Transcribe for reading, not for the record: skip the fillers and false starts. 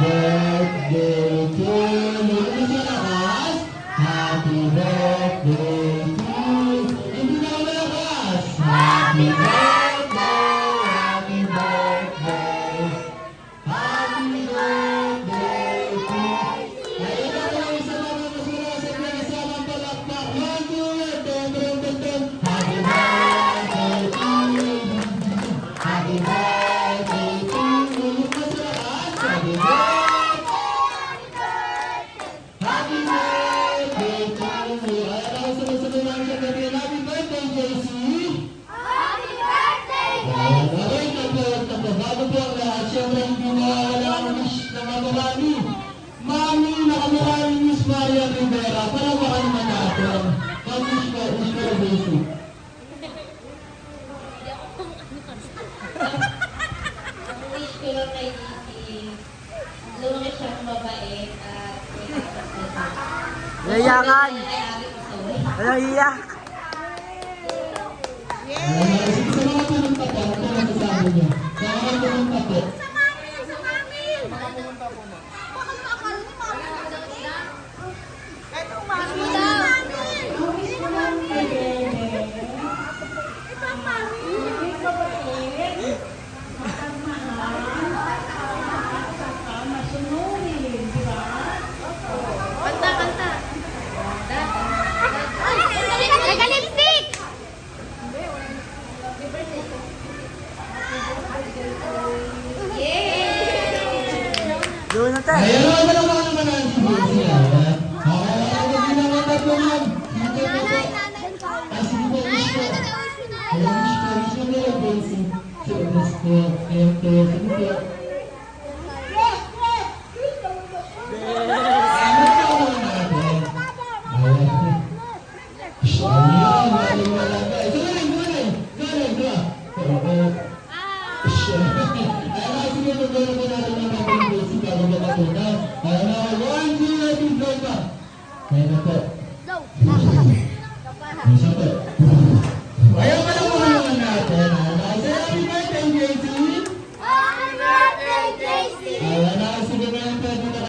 birthday to you. Hindi na lakas. Happy birthday to you. Hindi na lakas. Happy birthday, happy birthday. Happy birthday to you. Ayun na po, isa na po masura sa pinasamang palakpak. 1, 2, 10. Happy birthday to you. Happy birthday to you. Happy birthday. Happy birthday to you. Ayan ako sunod-sunod lang siya gabi. Happy birthday, JC. Happy birthday, Ayan, okay, tapos. Bago po ang lahat, siyempre hindi mawawala ang wish na kamukha Mami, nakamukha ni Miss Maria Rivera. Palawakan naman natin. Pag-wish ko, JC. wish ko lang kay Didi. Lumaki siyang mabait at may kapatid. Yayangan! Ano iyak? Sige, sa mga tunong tapo, ano ang masasabi niyo? Sa mga tunong tapo. Doon na tayo. Ayun, ano naman ang sige siya. Ako ginawa na po yan. Sige po, wish ko. Wish ko nila, JC. Wish ko. Sige po. Isa